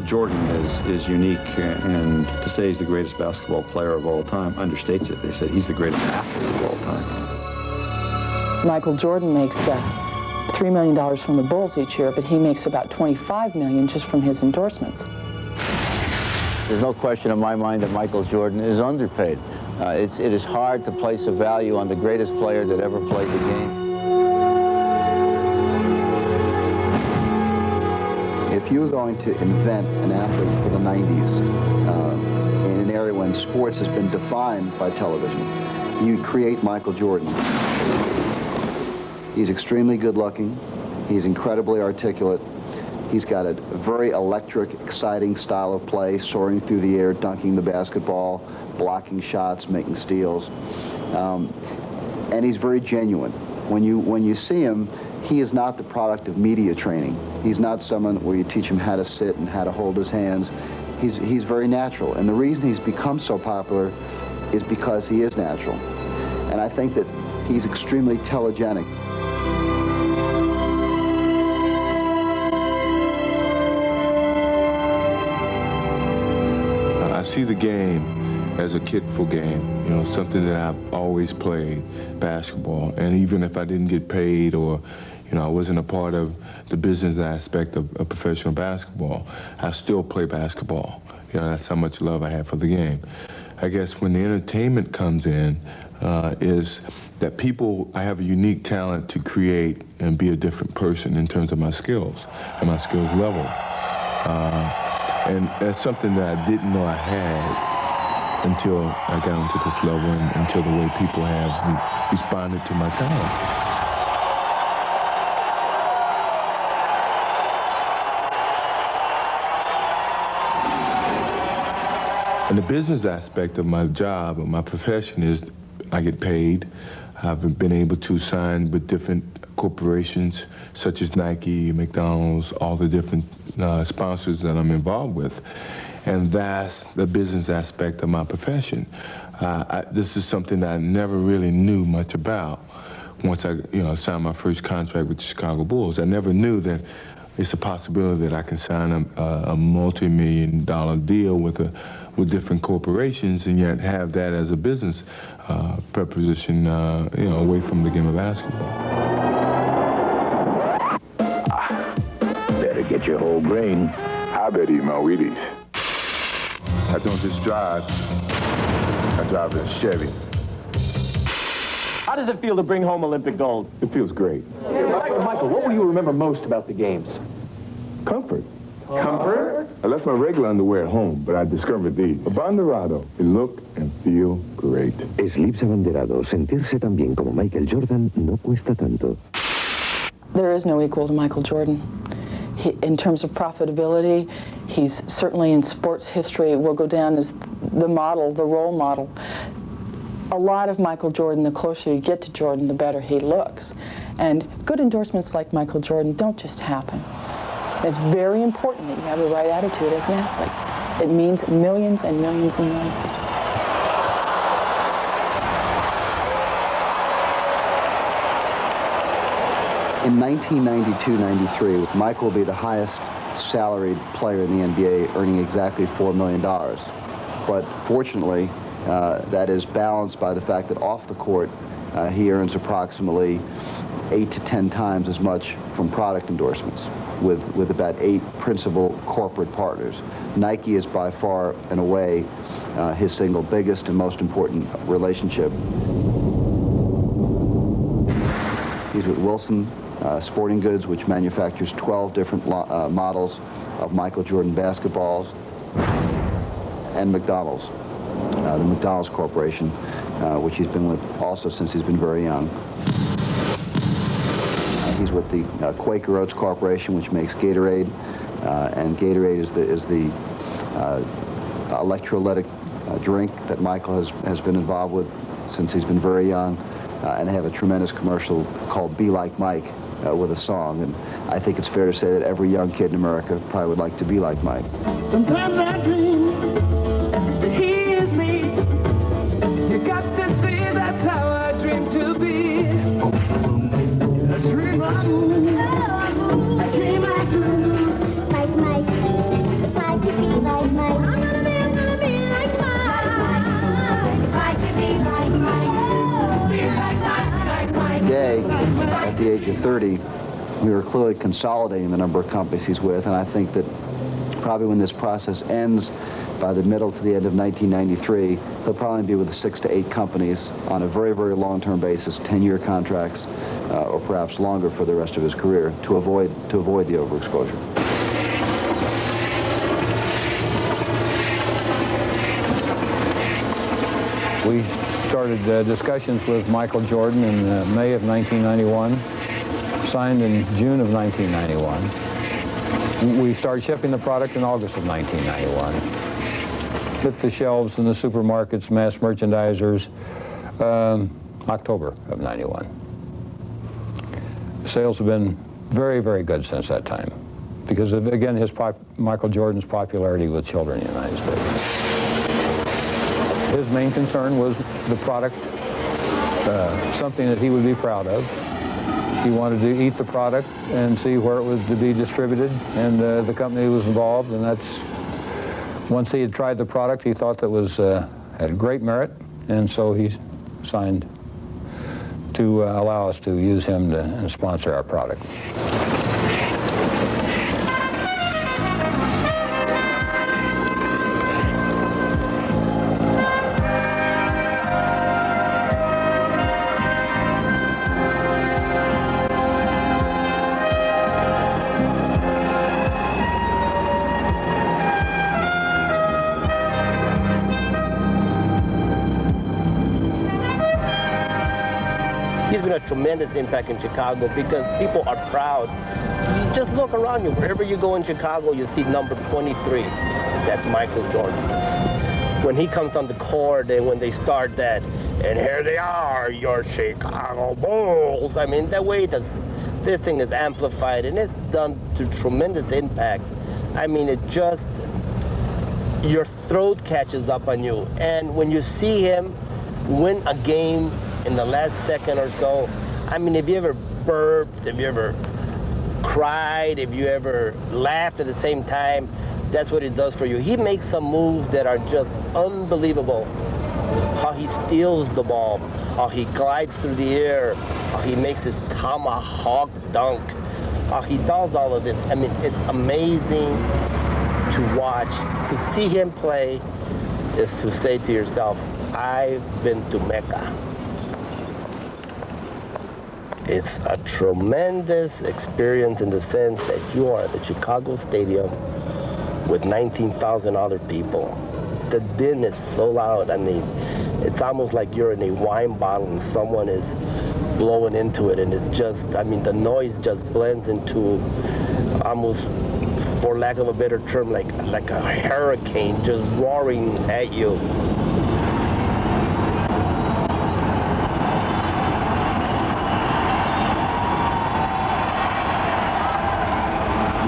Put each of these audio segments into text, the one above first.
Jordan is unique, and to say he's the greatest basketball player of all time understates it. They said he's the greatest athlete of all time. Michael Jordan makes $3 million from the Bulls each year, but he makes about $25 million just from his endorsements. There's no question in my mind that Michael Jordan is underpaid. It is hard to place a value on the greatest player that ever played the game. If you were going to invent an athlete for the 90s in an area when sports has been defined by television, you'd create Michael Jordan. He's extremely good-looking. He's incredibly articulate. He's got a very electric, exciting style of play, soaring through the air, dunking the basketball, blocking shots, making steals. And he's very genuine. When you see him, he is not the product of media training. He's not someone where you teach him how to sit and how to hold his hands. He's very natural. And the reason he's become so popular is because he is natural. And I think that he's extremely telegenic. I see the game as a kidful game, you know, something that I've always played, basketball. And even if I didn't get paid or, you know, I wasn't a part of the business aspect of professional basketball, I still play basketball. You know, that's how much love I have for the game. I guess when the entertainment comes in is that I have a unique talent to create and be a different person in terms of my skills and my skills level. And that's something that I didn't know I had until I got into this level and until the way people have responded to my talent. And the business aspect of my job, or my profession, is I get paid. I've been able to sign with different corporations such as Nike, McDonald's, all the different sponsors that I'm involved with. And that's the business aspect of my profession. This is something that I never really knew much about. Once I signed my first contract with the Chicago Bulls, I never knew that it's a possibility that I can sign a multi-million-dollar deal with different corporations and yet have that as a business proposition, away from the game of basketball. Better get your whole grain. I better eat my Wheaties. I don't just drive. I drive a Chevy. How does it feel to bring home Olympic gold? It feels great. Michael, what will you remember most about the games? Comfort. Comfort? I left my regular underwear at home, but I discovered these. Abanderado. It look and feel great. Sleeps abanderado. Sentirse tan bien como Michael Jordan no cuesta tanto. There is no equal to Michael Jordan. In terms of profitability, he's certainly in sports history will go down as the model, the role model. A lot of Michael Jordan, the closer you get to Jordan, the better he looks. And good endorsements like Michael Jordan don't just happen. It's very important that you have the right attitude as an athlete. It means millions and millions and millions. In 1992-93, Michael will be the highest salaried player in the NBA, earning exactly $4 million. But fortunately, that is balanced by the fact that off the court, he earns approximately 8 to 10 times as much from product endorsements, with about 8 principal corporate partners. Nike is by far and away his single biggest and most important relationship. He's with Wilson Sporting Goods, which manufactures 12 different models of Michael Jordan basketballs, and McDonald's, the McDonald's Corporation, which he's been with also since he's been very young. He's with the Quaker Oats Corporation, which makes Gatorade, and Gatorade is the electrolytic drink that Michael has been involved with since he's been very young, and they have a tremendous commercial called Be Like Mike with a song, and I think it's fair to say that every young kid in America probably would like to be like Mike. Sometimes I dream that he is me. You got to see that's how I dream to be. I dream I move. I dream I groove. Like Mike. 2030, we were clearly consolidating the number of companies he's with, and I think that probably when this process ends by the middle to the end of 1993, he'll probably be with 6 to 8 companies on a very, very long-term basis, 10-year contracts, or perhaps longer for the rest of his career, to avoid the overexposure. We started discussions with Michael Jordan in May of 1991, signed in June of 1991. We started shipping the product in August of 1991. Hit the shelves in the supermarkets, mass merchandisers, October of 91. Sales have been very, very good since that time because of, again, Michael Jordan's popularity with children in the United States. His main concern was the product, something that he would be proud of. He wanted to eat the product and see where it was to be distributed, and the company was involved, and that's, once he had tried the product, he thought that was had great merit, and so he signed to allow us to use him to sponsor our product. He's been a tremendous impact in Chicago because people are proud. You just look around you. Wherever you go in Chicago, you see number 23. That's Michael Jordan. When he comes on the court and when they start that, and here they are, your Chicago Bulls. I mean, that way this thing is amplified and it's done to tremendous impact. I mean, it just, your throat catches up on you. And when you see him win a game in the last second or so, I mean, if you ever burped, if you ever cried, if you ever laughed at the same time, that's what it does for you. He makes some moves that are just unbelievable. How he steals the ball, how he glides through the air, how he makes his tomahawk dunk, how he does all of this. I mean, it's amazing to watch. To see him play is to say to yourself, I've been to Mecca. It's a tremendous experience in the sense that you are at the Chicago Stadium with 19,000 other people. The din is so loud. I mean, it's almost like you're in a wine bottle and someone is blowing into it, and it's just, I mean, the noise just blends into almost, for lack of a better term, like a hurricane just roaring at you.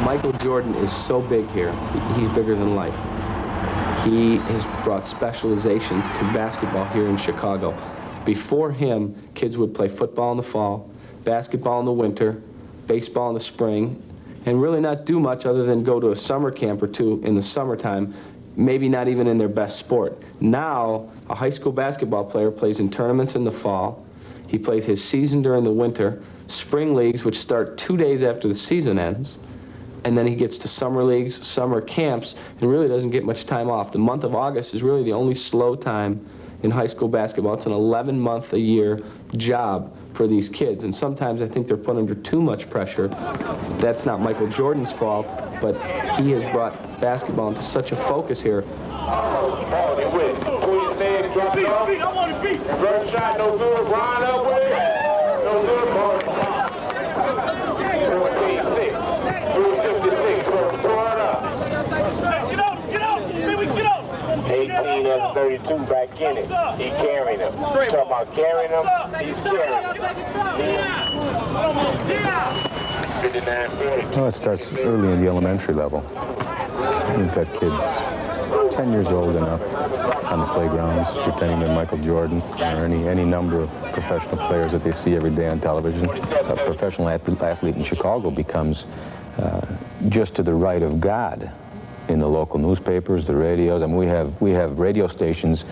Michael Jordan is so big here. He's bigger than life. He has brought specialization to basketball here in Chicago. Before him, kids would play football in the fall, basketball in the winter, baseball in the spring, and really not do much other than go to a summer camp or two in the summertime, maybe not even in their best sport. Now, a high school basketball player plays in tournaments in the fall. He plays his season during the winter, spring leagues, which start 2 days after the season ends, and then he gets to summer leagues, summer camps, and really doesn't get much time off. The month of August is really the only slow time in high school basketball. It's an 11-month-a-year job for these kids, and sometimes I think they're put under too much pressure. That's not Michael Jordan's fault, but he has brought basketball into such a focus here. That's 32 back in it. He carrying him. Talking about carrying him, he's carrying him. Well, it starts early in the elementary level. You've got kids 10 years old and up on the playgrounds pretending they're Michael Jordan or any number of professional players that they see every day on television. A professional athlete in Chicago becomes just to the right of God in the local newspapers, the radios. I mean, we have radio stations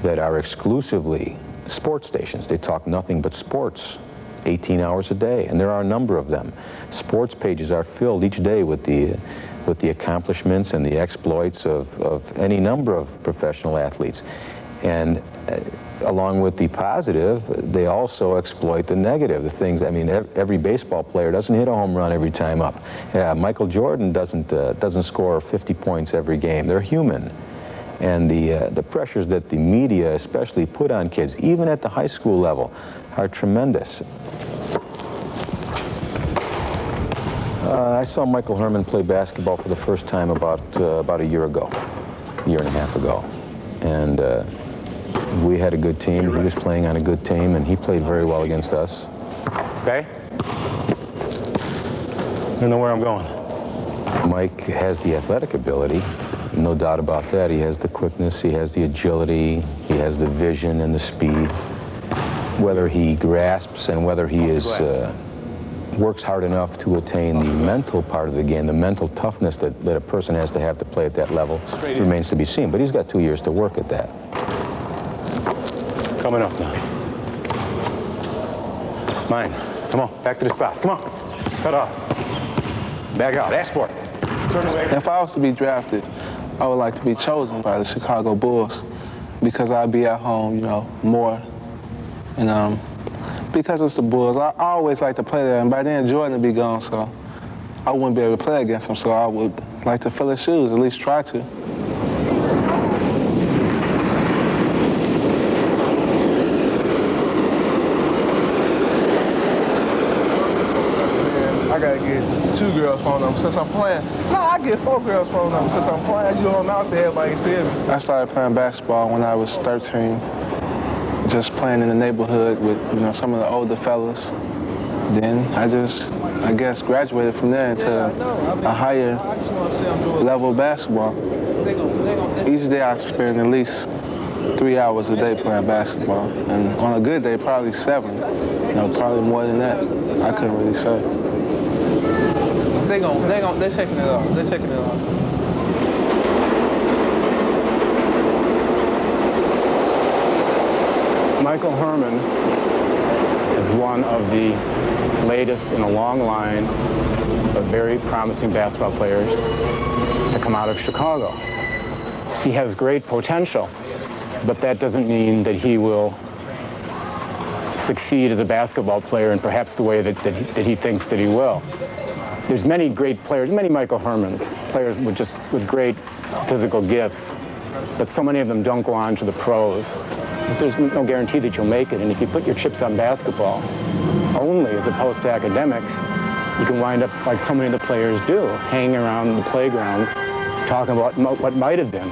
that are exclusively sports stations. They talk nothing but sports 18 hours a day, and there are a number of them. Sports pages are filled each day with the accomplishments and the exploits of any number of professional athletes. And along with the positive, they also exploit the negative, the things. I mean, every baseball player doesn't hit a home run every time up. Michael Jordan doesn't score 50 points every game. They're human. And the pressures that the media especially put on kids, even at the high school level, are tremendous. I saw Michael Herman play basketball for the first time about a year ago, a year and a half ago. And we had a good team. He was playing on a good team, and he played very well against us. Okay? You know where I'm going. Mike has the athletic ability, no doubt about that. He has the quickness, he has the agility, he has the vision and the speed. Whether he grasps and whether he works hard enough to attain the mental part of the game, the mental toughness that a person has to have to play at that level, remains to be seen. But he's got 2 years to work at that. Coming up now. Mine. Come on, back to the spot. Come on. Cut off. Back out. Ask for it. Turn away. If I was to be drafted, I would like to be chosen by the Chicago Bulls because I'd be at home, you know, more. And because it's the Bulls, I always like to play there. And by then, Jordan would be gone, so I wouldn't be able to play against him. So I would like to fill his shoes, at least try to. I gotta get 2 girls' phone numbers since I'm playing. No, I get 4 girls' phone numbers since I'm playing. You know, I'm out there, everybody sees me. I started playing basketball when I was 13, just playing in the neighborhood with, you know, some of the older fellas. Then I guess, graduated from there into a higher level of basketball. Each day I spend at least 3 hours a day playing basketball. And on a good day, probably 7. You know, probably more than that. I couldn't really say. They're checking it out. They're checking it out. Michael Herman is one of the latest in a long line of very promising basketball players to come out of Chicago. He has great potential, but that doesn't mean that he will succeed as a basketball player in perhaps the way that he thinks that he will. There's many great players, many Michael Hermans, players with great physical gifts, but so many of them don't go on to the pros. There's no guarantee that you'll make it, and if you put your chips on basketball only as opposed to academics, you can wind up like so many of the players do, hanging around the playgrounds, talking about what might have been.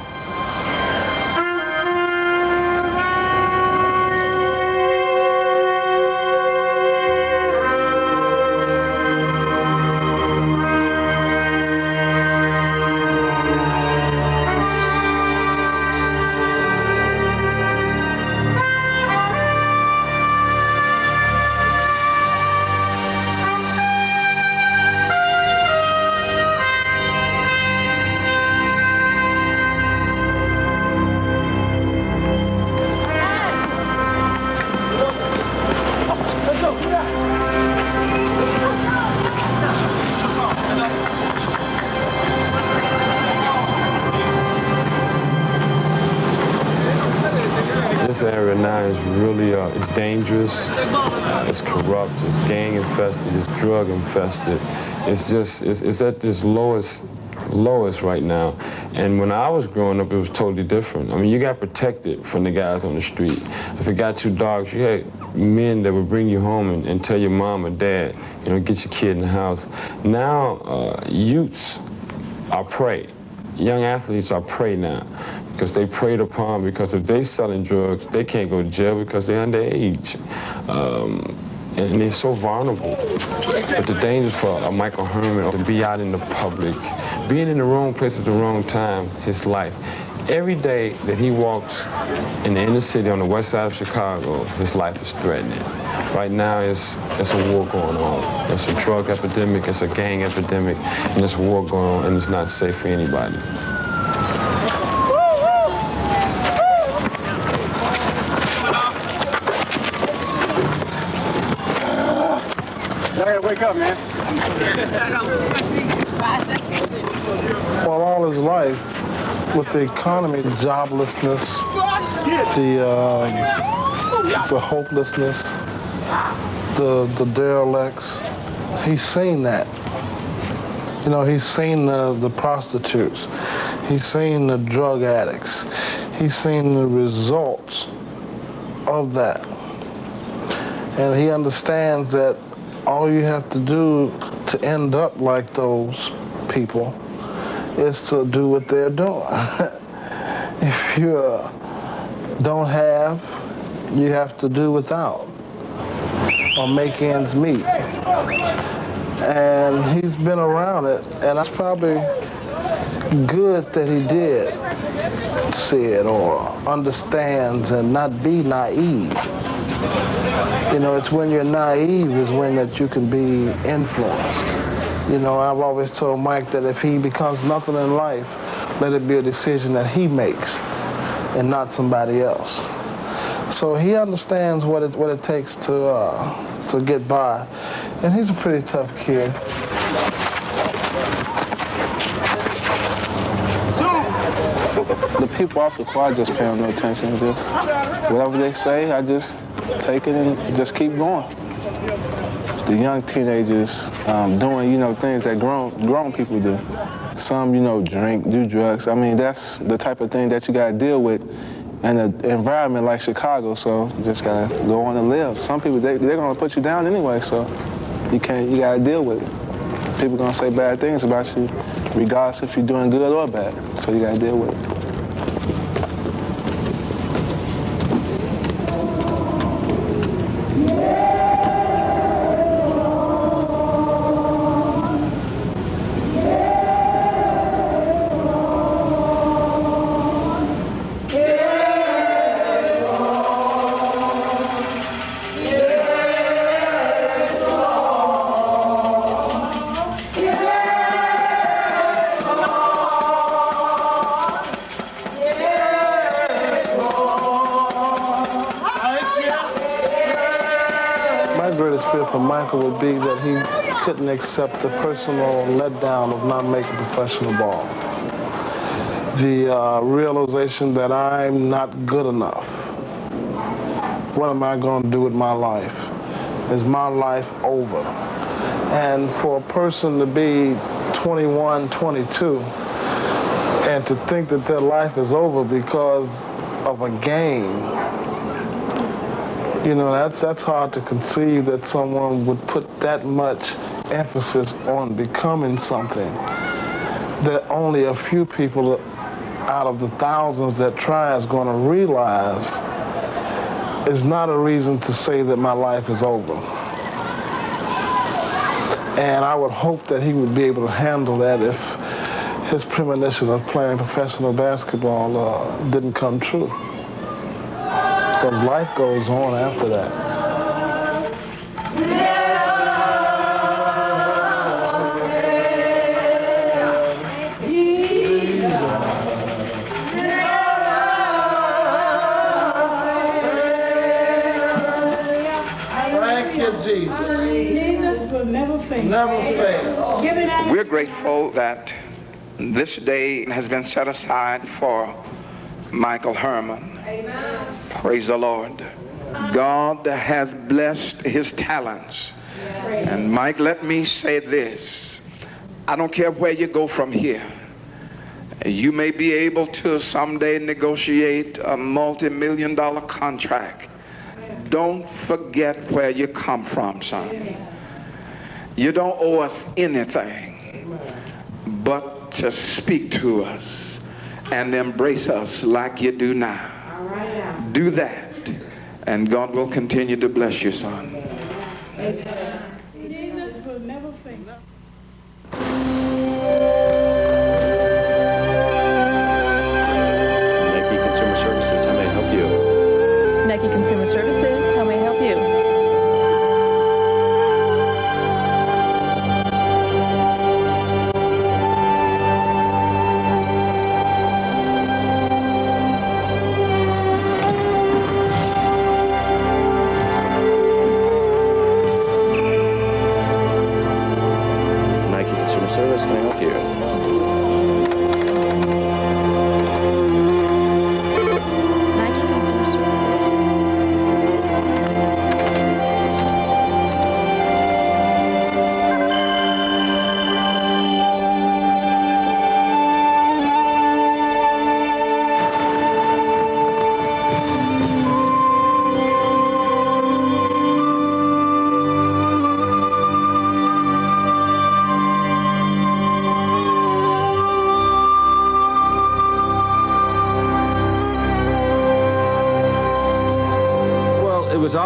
This area now is really, it's dangerous, it's corrupt, it's gang infested, it's drug infested. It's just, it's at this lowest right now. And when I was growing up, it was totally different. I mean, you got protected from the guys on the street. If it got too dark, you had men that would bring you home and tell your mom or dad, you know, get your kid in the house. Now, youths are prey. Young athletes are prey now because they preyed upon, because if they selling drugs, they can't go to jail because they're underage. And they're so vulnerable. But the danger for a Michael Herman to be out in the public, being in the wrong place at the wrong time, his life. Every day that he walks in the inner city on the west side of Chicago, his life is threatening. Right now, it's a war going on. It's a drug epidemic, it's a gang epidemic, and there's a war going on, and it's not safe for anybody. wake up, man. Well, all his life, with the economy, the joblessness, the hopelessness, the derelicts, he's seen that. You know, he's seen the prostitutes. He's seen the drug addicts. He's seen the results of that. And he understands that all you have to do to end up like those people is to do what they're doing. If you don't have, you have to do without or make ends meet. And he's been around it, and it's probably good that he did see it or understands and not be naive. You know, it's when you're naive is when that you can be influenced. You know, I've always told Mike that if he becomes nothing in life, let it be a decision that he makes and not somebody else. So he understands what it takes to get by, and he's a pretty tough kid. The people off the court, I just pay them no attention. Just whatever they say, I just take it and just keep going. The young teenagers doing, you know, things that grown people do. Some, you know, drink, do drugs. I mean, that's the type of thing that you got to deal with in an environment like Chicago. So you just got to go on and live. Some people, they're going to put you down anyway, so you got to deal with it. People going to say bad things about you, regardless if you're doing good or bad. So you got to deal with it. For Michael would be that he couldn't accept the personal letdown of not making professional ball. The realization that I'm not good enough. What am I going to do with my life? Is my life over? And for a person to be 21, 22, and to think that their life is over because of a game, you know, that's hard to conceive that someone would put that much emphasis on becoming something that only a few people out of the thousands that try is going to realize is not a reason to say that my life is over. And I would hope that he would be able to handle that if his premonition of playing professional basketball didn't come true. Because life goes on after that. Thank you, Jesus. Jesus will never fail. Never fail. We're grateful that this day has been set aside for Michael Herman. Amen. Praise the Lord. God has blessed his talents. And Mike, let me say this. I don't care where you go from here. You may be able to someday negotiate a multi-million-dollar contract. Don't forget where you come from, son. You don't owe us anything but to speak to us and embrace us like you do now. Do that, and God will continue to bless you, son. Jesus will never fail. Nike Consumer Services, how may I help you? Nike Consumer Services, how may I help you?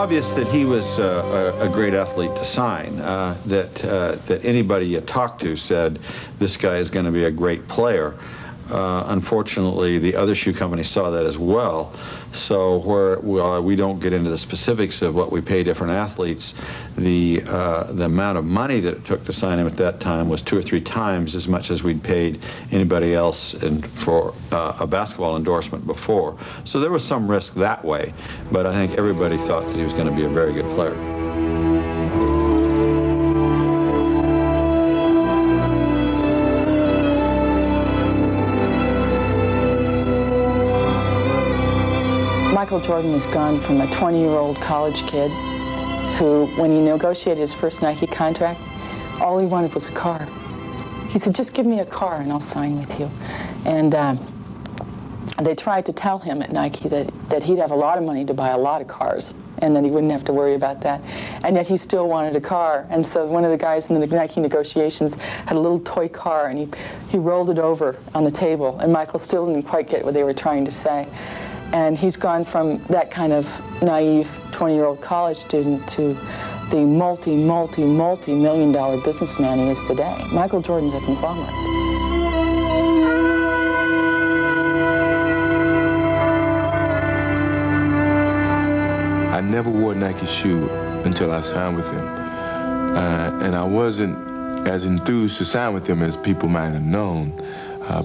obvious that he was a great athlete to sign, that anybody you talked to said, this guy is going to be a great player. Unfortunately, the other shoe companies saw that as well. So where we don't get into the specifics of what we pay different athletes, the amount of money that it took to sign him at that time was 2 or 3 times as much as we'd paid anybody else for a basketball endorsement before. So there was some risk that way, but I think everybody thought that he was going to be a very good player. Michael Jordan has gone from a 20-year-old college kid who, when he negotiated his first Nike contract, all he wanted was a car. He said, just give me a car and I'll sign with you. And they tried to tell him at Nike that he'd have a lot of money to buy a lot of cars and that he wouldn't have to worry about that. And yet he still wanted a car. And so one of the guys in the Nike negotiations had a little toy car and he rolled it over on the table. And Michael still didn't quite get what they were trying to say. And he's gone from that kind of naive 20-year-old college student to the multi-million-dollar businessman he is today. Michael Jordan's a conglomerate. I never wore a Nike shoe until I signed with him. And I wasn't as enthused to sign with him as people might have known.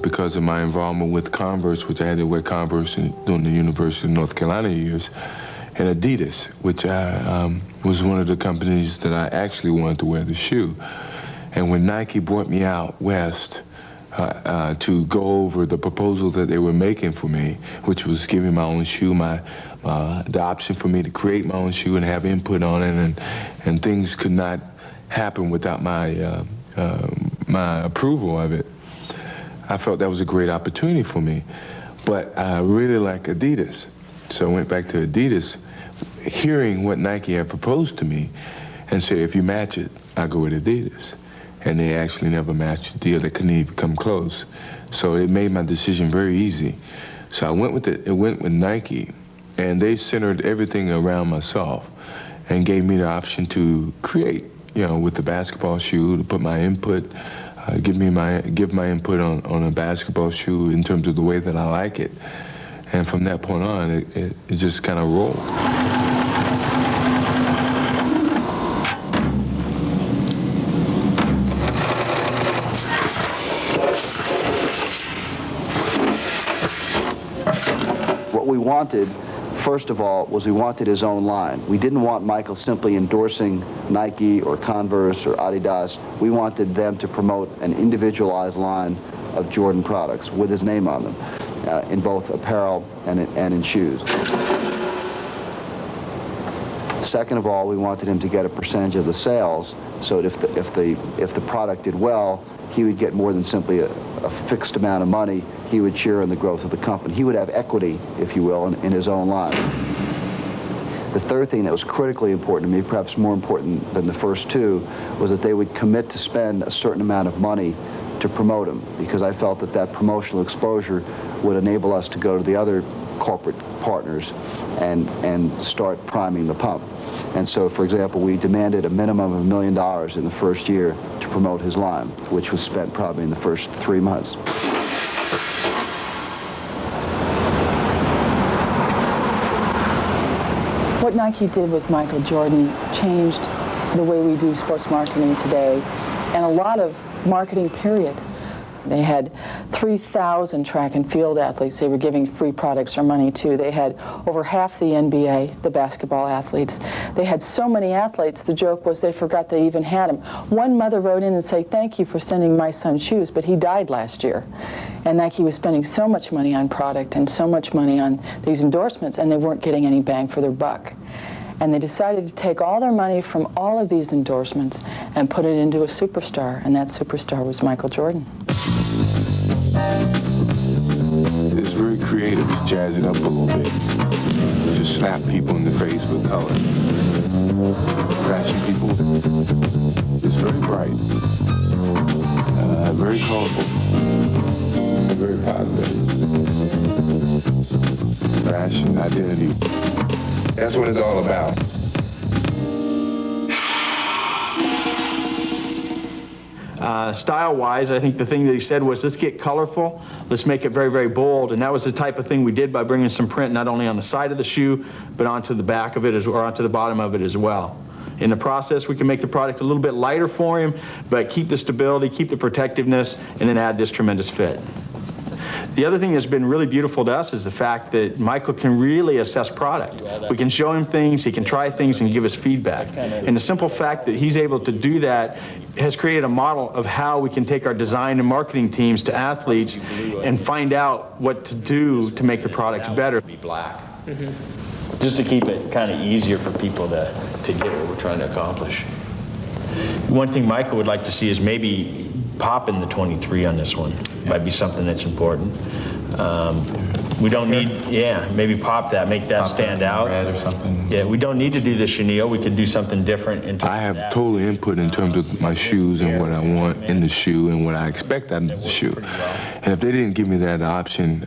Because of my involvement with Converse, which I had to wear Converse during the University of North Carolina years, and Adidas, which was one of the companies that I actually wanted to wear the shoe. And when Nike brought me out west to go over the proposal that they were making for me, which was giving my own shoe, the option for me to create my own shoe and have input on it, and things could not happen without my approval of it. I felt that was a great opportunity for me, but I really like Adidas. So I went back to Adidas, hearing what Nike had proposed to me, and say, if you match it, I go with Adidas. And they actually never matched the deal. They couldn't even come close. So it made my decision very easy. So I went with Nike, and they centered everything around myself and gave me the option to create, with the basketball shoe, to put my input, give my input on a basketball shoe in terms of the way that I like it. And from that point on, it just kind of rolled. What we wanted, first of all, was we wanted his own line. We didn't want Michael simply endorsing Nike or Converse or Adidas. We wanted them to promote an individualized line of Jordan products with his name on them, in both apparel and in shoes. Second of all, we wanted him to get a percentage of the sales, so that if the product did well, he would get more than simply a fixed amount of money. He would share in the growth of the company. He would have equity, if you will, in his own line. The third thing that was critically important to me, perhaps more important than the first two, was that they would commit to spend a certain amount of money to promote him, because I felt that promotional exposure would enable us to go to the other corporate partners and start priming the pump. And so, for example, we demanded a minimum of $1 million in the first year to promote his line, which was spent probably in the first 3 months. What Nike did with Michael Jordan changed the way we do sports marketing today, and a lot of marketing, period. They had 3,000 track and field athletes they were giving free products or money to. They had over half the NBA, the basketball athletes. They had so many athletes, the joke was they forgot they even had them. One mother wrote in and said, thank you for sending my son shoes, but he died last year. And Nike was spending so much money on product and so much money on these endorsements, and they weren't getting any bang for their buck. And they decided to take all their money from all of these endorsements and put it into a superstar, and that superstar was Michael Jordan. It's very creative to jazz it up a little bit. Just slap people in the face with color. Fashion people. It's very bright. Very colorful. And very positive. Fashion, identity. That's what it's all about. Style-wise, I think the thing that he said was, let's get colorful, let's make it very, very bold, and that was the type of thing we did by bringing some print not only on the side of the shoe, but onto the back of it, or onto the bottom of it as well. In the process, we can make the product a little bit lighter for him, but keep the stability, keep the protectiveness, and then add this tremendous fit. The other thing that's been really beautiful to us is the fact that Michael can really assess product. We can show him things, he can try things, and give us feedback. And the simple fact that he's able to do that has created a model of how we can take our design and marketing teams to athletes and find out what to do to make the products better. Black. Just to keep it kind of easier for people to get what we're trying to accomplish. One thing Michael would like to see is maybe popping the 23 on this one. Might be something that's important. We don't need, maybe pop that, make that stand out. Red or something. Yeah, we don't need to do the chenille. We could do something different. I have total input in terms of my shoes and what I want in the shoe and what I expect out of the shoe. And if they didn't give me that option,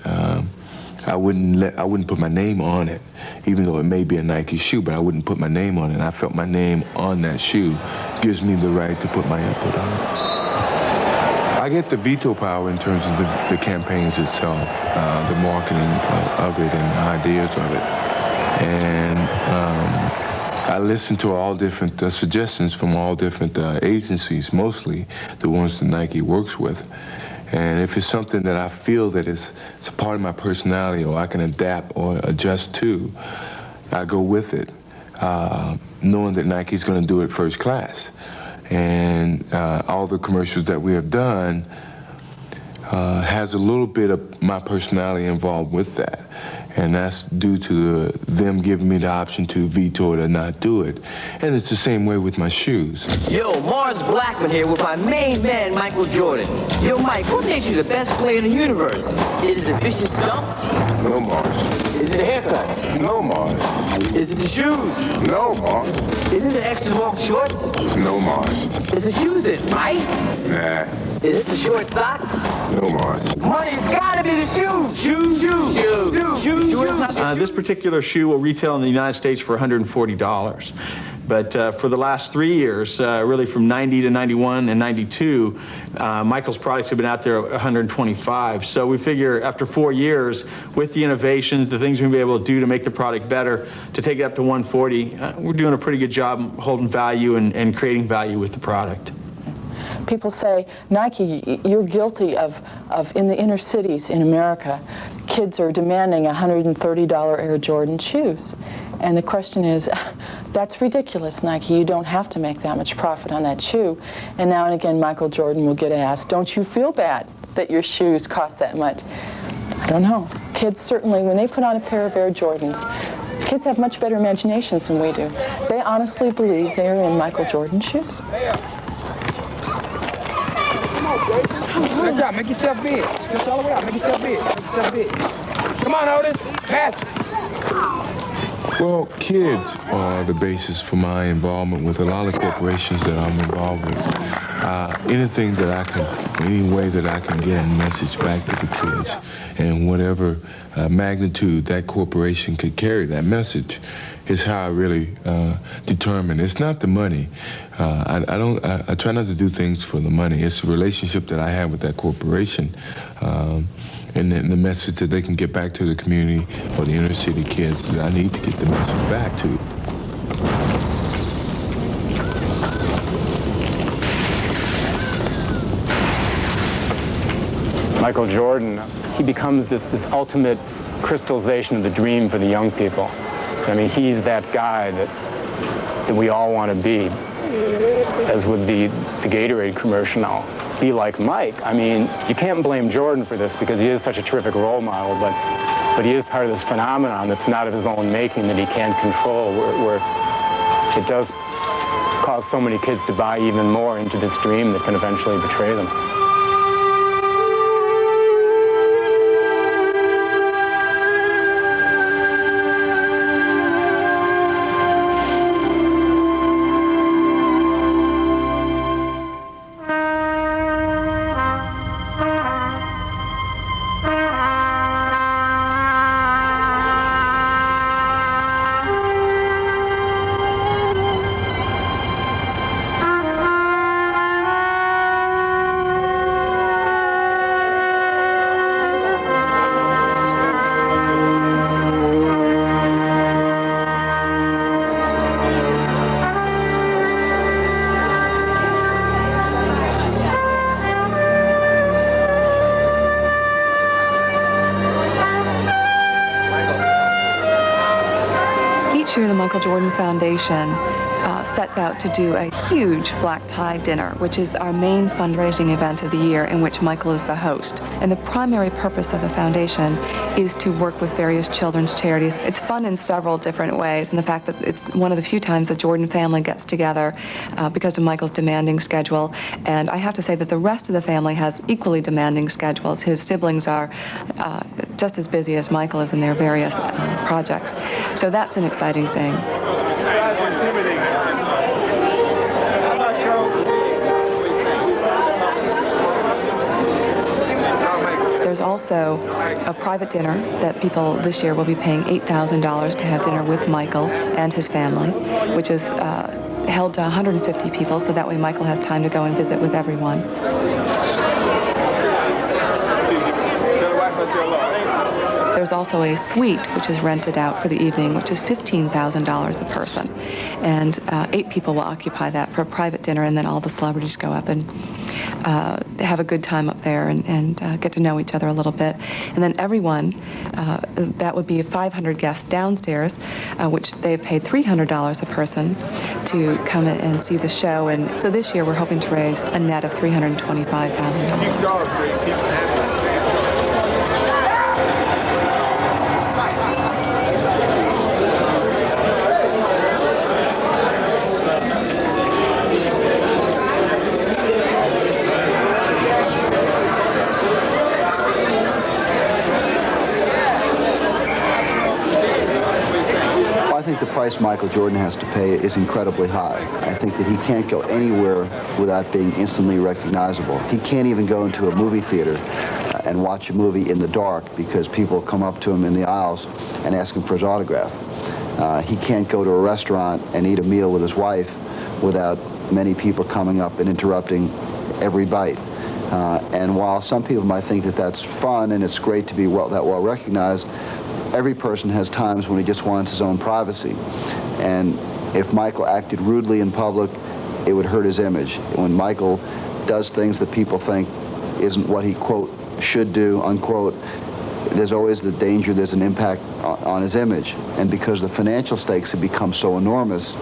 I wouldn't put my name on it, even though it may be a Nike shoe, but I wouldn't put my name on it. I felt my name on that shoe gives me the right to put my input on it. I get the veto power in terms of the campaigns itself, the marketing of it and the ideas of it. And I listen to all different suggestions from all different agencies, mostly the ones that Nike works with. And if it's something that I feel that it's a part of my personality or I can adapt or adjust to, I go with it, knowing that Nike's going to do it first class. And all the commercials that we have done has a little bit of my personality involved with that. And that's due to them giving me the option to veto it or not do it. And it's the same way with my shoes. Yo, Mars Blackman here with my main man, Michael Jordan. Yo, Mike, what makes you the best player in the universe? Is it the vicious stumps? No, Mars. Is it the haircut? No, Mars. Is it the shoes? No, Mars. Is it the extra long shorts? No, Mars. Is the shoes it, right? Nah. Is it the short socks? No, Mars. Money's gotta be the shoes. Shoes, shoes, shoes, shoes. This particular shoe will retail in the United States for $140. But for the last 3 years, really from 90 to 91 and 92, Michael's products have been out there at $125. So we figure after 4 years, with the innovations, the things we'll be able to do to make the product better, to take it up to $140, we're doing a pretty good job holding value and creating value with the product. People say, Nike, you're guilty of in the inner cities in America, kids are demanding $130 Air Jordan shoes. And the question is, that's ridiculous, Nike. You don't have to make that much profit on that shoe. And now and again, Michael Jordan will get asked, don't you feel bad that your shoes cost that much? I don't know. Kids certainly, when they put on a pair of Air Jordans, kids have much better imaginations than we do. They honestly believe they're in Michael Jordan shoes. Good job. Make yourself big. Stretch all the way out. Make yourself big. Make yourself big. Come on, Otis. Pass it. Well, kids are the basis for my involvement with a lot of corporations that I'm involved with. Anything that I can, any way that I can get a message back to the kids, and whatever magnitude that corporation could carry that message, is how I really determine. It's not the money. I try not to do things for the money. It's the relationship that I have with that corporation, and the message that they can get back to the community or the inner city kids that I need to get the message back to. Michael Jordan, he becomes this ultimate crystallization of the dream for the young people. I mean, he's that guy that we all want to be. As with the Gatorade commercial now, be like Mike. I mean, you can't blame Jordan for this because he is such a terrific role model, but he is part of this phenomenon that's not of his own making, that he can't control, where it does cause so many kids to buy even more into this dream that can eventually betray them. Each year, the Michael Jordan Foundation sets out to do a huge black tie dinner, which is our main fundraising event of the year in which Michael is the host. And the primary purpose of the foundation is to work with various children's charities. It's fun in several different ways, and the fact that it's one of the few times the Jordan family gets together because of Michael's demanding schedule. And I have to say that the rest of the family has equally demanding schedules. His siblings are just as busy as Michael is in their various projects. So that's an exciting thing. There's also a private dinner that people this year will be paying $8,000 to have dinner with Michael and his family, which is held to 150 people, so that way Michael has time to go and visit with everyone. There's also a suite which is rented out for the evening, which is $15,000 a person. And 8 people will occupy that for a private dinner, and then all the celebrities go up and have a good time up there and get to know each other a little bit. And then everyone, that would be 500 guests downstairs, which they've paid $300 a person to come in and see the show. And so this year we're hoping to raise a net of $325,000. The price Michael Jordan has to pay is incredibly high. I think that he can't go anywhere without being instantly recognizable. He can't even go into a movie theater and watch a movie in the dark because people come up to him in the aisles and ask him for his autograph. He can't go to a restaurant and eat a meal with his wife without many people coming up and interrupting every bite. And while some people might think that that's fun and it's great to be that well recognized, every person has times when he just wants his own privacy. And if Michael acted rudely in public, it would hurt his image. When Michael does things that people think isn't what he, quote, should do, unquote, there's always the danger there's an impact on his image. And because the financial stakes have become so enormous,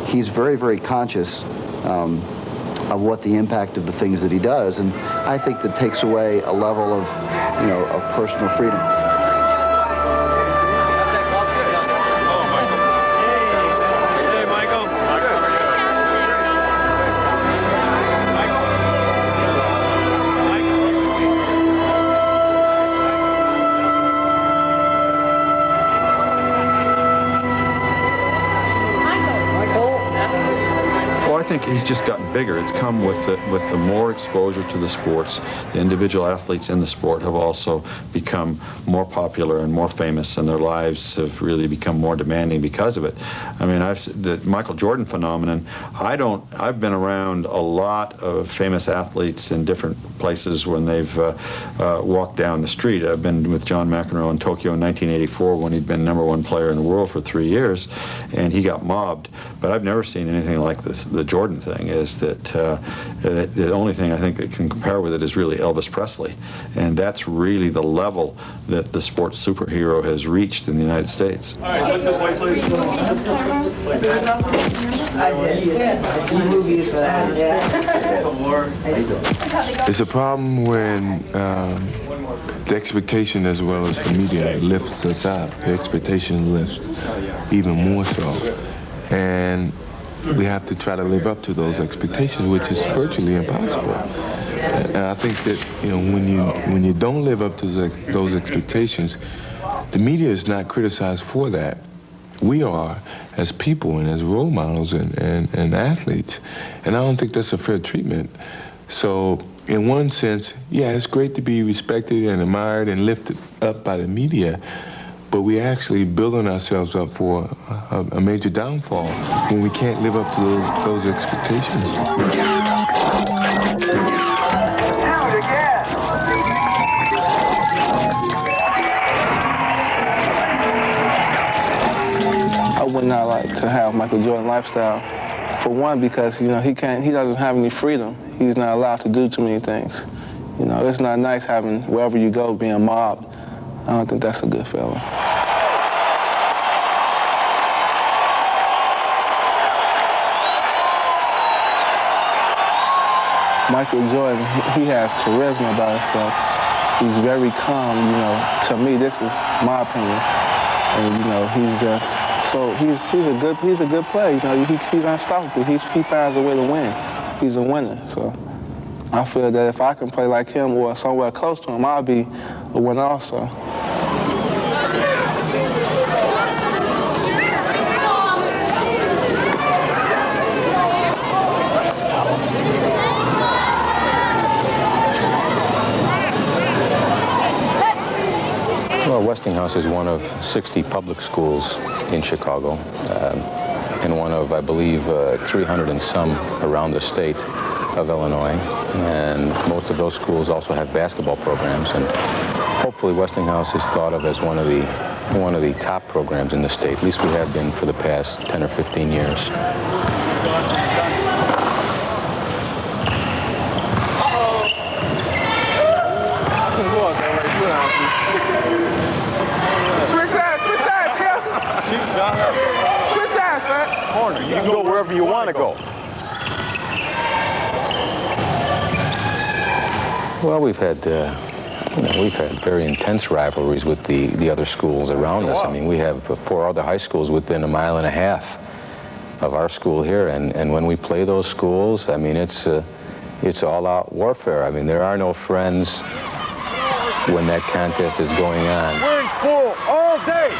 he's very, very conscious of what the impact of the things that he does. And I think that takes away a level of, of personal freedom. I think he's just gotten bigger. It's come with the more exposure to the sports. The individual athletes in the sport have also become more popular and more famous, and their lives have really become more demanding because of it. I mean, the Michael Jordan phenomenon, I've been around a lot of famous athletes in different places when they've walked down the street. I've been with John McEnroe in Tokyo in 1984 when he'd been #1 player in the world for 3 years, and he got mobbed. But I've never seen anything like this. The Jordan thing is that the only thing I think that can compare with it is really Elvis Presley, and that's really the level that the sports superhero has reached in the United States. All right, this way, please. I did. Movies for that. Yeah. It's a problem when the expectation as well as the media lifts us up. The expectation lifts even more so. And we have to try to live up to those expectations, which is virtually impossible. And I think that when you don't live up to those expectations, the media is not criticized for that. We are as people and as role models and athletes, and I don't think that's a fair treatment. So in one sense, yeah, it's great to be respected and admired and lifted up by the media, but we're actually building ourselves up for a major downfall when we can't live up to those expectations. I would not like to have Michael Jordan lifestyle. For one, because he doesn't have any freedom. He's not allowed to do too many things. It's not nice having wherever you go being mobbed. I don't think that's a good feeling. Michael Jordan, he has charisma about himself. He's very calm, you know. To me, this is my opinion. And, you know, he's just, so he's a good player. You know, he's unstoppable. He finds a way to win. He's a winner, so I feel that if I can play like him or somewhere close to him, I'll be a winner also. Well, Westinghouse is one of 60 public schools in Chicago, and one of, I believe, 300 and some around the state of Illinois. And most of those schools also have basketball programs, and hopefully Westinghouse is thought of as one of the top programs in the state. At least we have been for the past 10 or 15 years. Switch sides, man. Corner. You can go wherever you want to go. Well, we've had very intense rivalries with the other schools around us. I mean, we have 4 other high schools within a mile and a half of our school here, and when we play those schools, I mean, it's all-out warfare. I mean, there are no friends when that contest is going on. We're in full all day.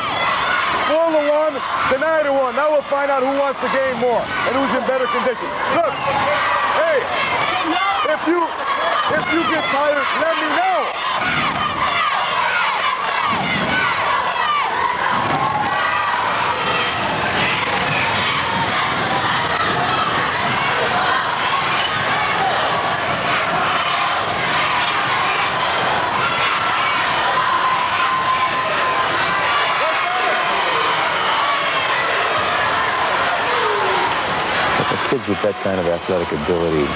4-1, deny to 1. Now we'll find out who wants the game more and who's in better condition. Look, hey, if you get tired, let me know. Kids with that kind of athletic ability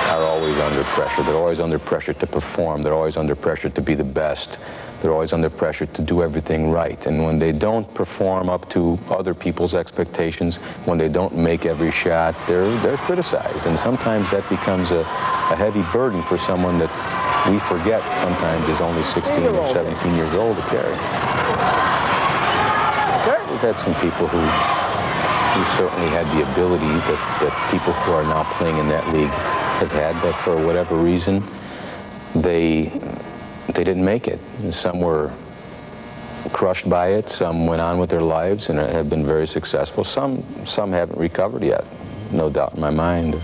are always under pressure. They're always under pressure to perform. They're always under pressure to be the best. They're always under pressure to do everything right. And when they don't perform up to other people's expectations, when they don't make every shot, they're criticized. And sometimes that becomes a heavy burden for someone that we forget sometimes is only 16 or 17 years old to carry. We've had some people who certainly had the ability that people who are now playing in that league have had, but for whatever reason, they didn't make it. And some were crushed by it, some went on with their lives and have been very successful. Some haven't recovered yet, no doubt in my mind.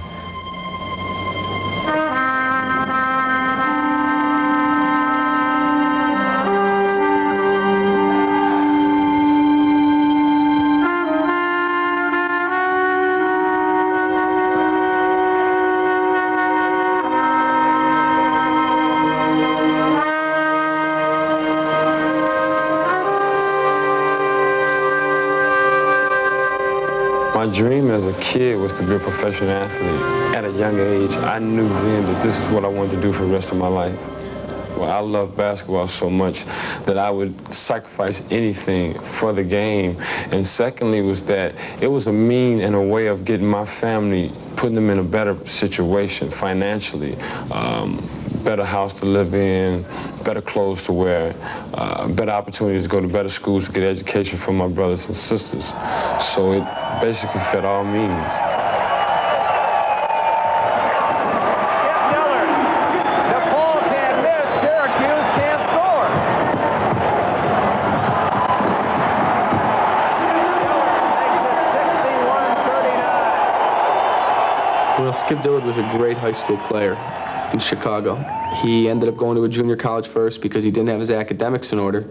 My dream as a kid was to be a professional athlete. At a young age, I knew then that this is what I wanted to do for the rest of my life. Well, I love basketball so much that I would sacrifice anything for the game. And secondly was that it was a mean and a way of getting my family, putting them in a better situation financially. Better house to live in, better clothes to wear, better opportunities to go to better schools to get education for my brothers and sisters. So it basically fit all means. Well, Skip Dillard was a great high school player in Chicago. He ended up going to a junior college first because he didn't have his academics in order,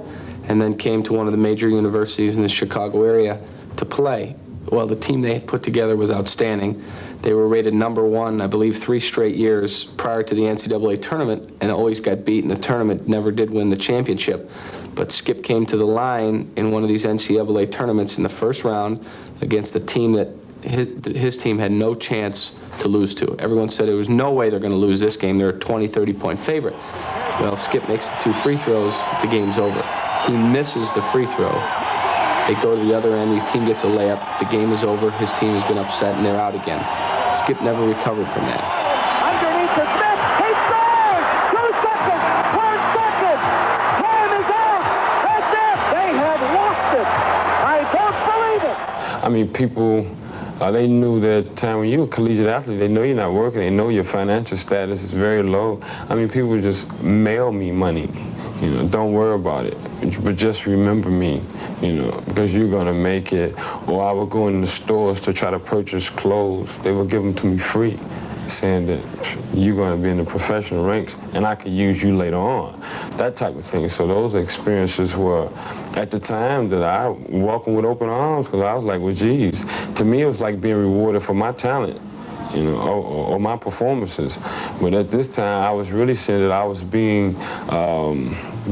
and then came to one of the major universities in the Chicago area to play. Well, the team they had put together was outstanding. They were rated #1, I believe, 3 straight years prior to the NCAA tournament, and always got beat in the tournament, never did win the championship. But Skip came to the line in one of these NCAA tournaments in the first round against a team that his team had no chance to lose to. Everyone said there was no way they're going to lose this game. They're a 20, 30-point favorite. Well, Skip makes the 2 free throws, the game's over. He misses the free throw. They go to the other end, the team gets a layup, the game is over, his team has been upset, and they're out again. Skip never recovered from that. Underneath the I mean, people, they knew that at the time when you're a collegiate athlete, they know you're not working, they know your financial status is very low. I mean, people would just mail me money, you know, don't worry about it, but just remember me, you know, because you're gonna make it. Or I would go in the stores to try to purchase clothes. They would give them to me free, saying that you're gonna be in the professional ranks and I could use you later on. That type of thing. So those experiences were, at the time, that I welcomed with open arms, because I was like, well, geez, to me it was like being rewarded for my talent, you know, or my performances. But at this time, I was really seeing that I was being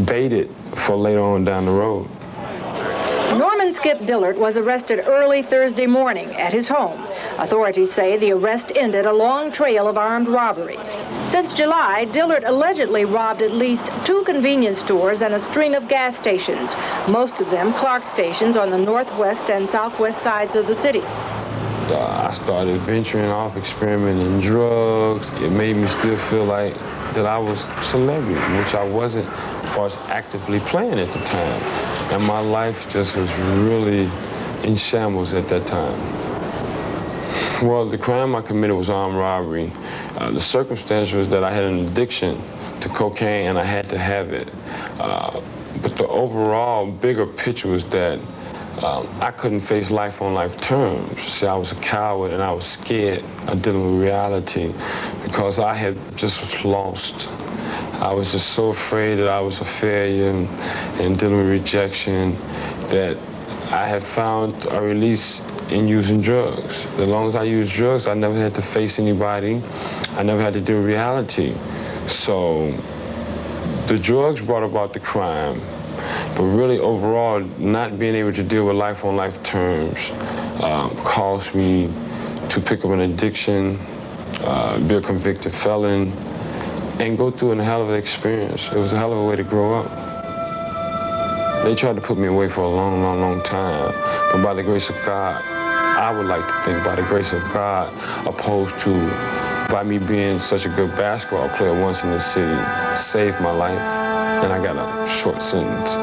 baited for later on down the road. Norman Skip Dillard was arrested early Thursday morning at his home. Authorities say the arrest ended a long trail of armed robberies. Since July, Dillard allegedly robbed at least 2 convenience stores and a string of gas stations, most of them Clark stations on the northwest and southwest sides of the city. I started venturing off, experimenting in drugs. It made me still feel like that I was a celebrity, which I wasn't as far as actively playing at the time. And my life just was really in shambles at that time. Well, the crime I committed was armed robbery. The circumstance was that I had an addiction to cocaine and I had to have it. But the overall bigger picture was that I couldn't face life on life terms. See, I was a coward and I was scared of dealing with reality because I had just was lost. I was just so afraid that I was a failure and dealing with rejection that I had found a release in using drugs. As long as I used drugs, I never had to face anybody. I never had to deal with reality. So the drugs brought about the crime. But really, overall, not being able to deal with life on life terms caused me to pick up an addiction, be a convicted felon, and go through a hell of an experience. It was a hell of a way to grow up. They tried to put me away for a long, long, long time. But by the grace of God, I would like to think by the grace of God, opposed to by me being such a good basketball player once in the city, saved my life, and I got a short sentence.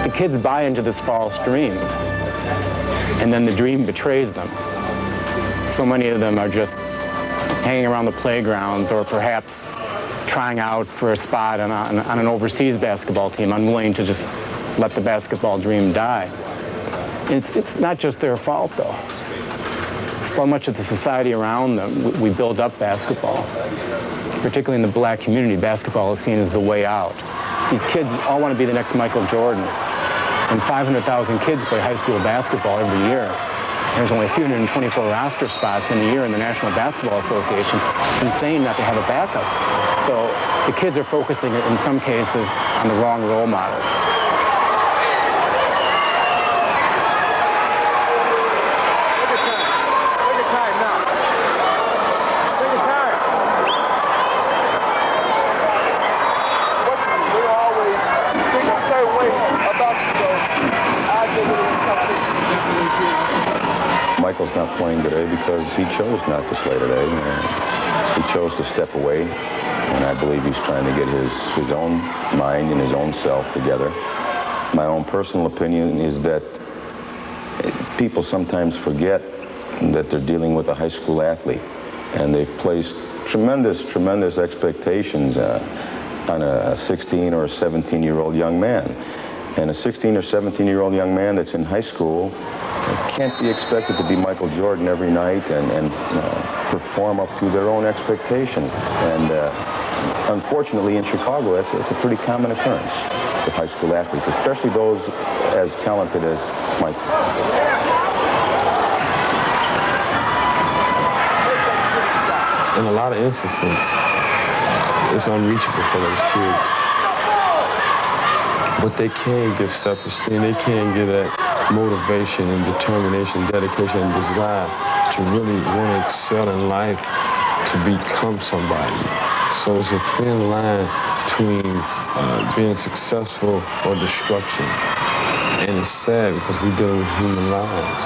The kids buy into this false dream, and then the dream betrays them. So many of them are just hanging around the playgrounds or perhaps trying out for a spot on an overseas basketball team, unwilling to just let the basketball dream die. It's not just their fault, though. So much of the society around them, we build up basketball. Particularly in the black community, basketball is seen as the way out. These kids all want to be the next Michael Jordan. And 500,000 kids play high school basketball every year. There's only 324 roster spots in a year in the National Basketball Association. It's insane not to have a backup. So the kids are focusing, in some cases, on the wrong role models. Michael's not playing today because he chose not to play today. He chose to step away, and I believe he's trying to get his own mind and his own self together. My own personal opinion is that people sometimes forget that they're dealing with a high school athlete, and they've placed tremendous, tremendous expectations on a 16 or a 17-year-old young man. And a 16 or 17-year-old young man that's in high school can't be expected to be Michael Jordan every night and perform up to their own expectations. And unfortunately in Chicago, it's a pretty common occurrence with high school athletes, especially those as talented as Michael. In a lot of instances, it's unreachable for those kids. But they can give self-esteem, they can give that motivation and determination, dedication and desire to really want to excel in life, to become somebody. So it's a thin line between being successful or destruction. And it's sad because we're dealing with human lives.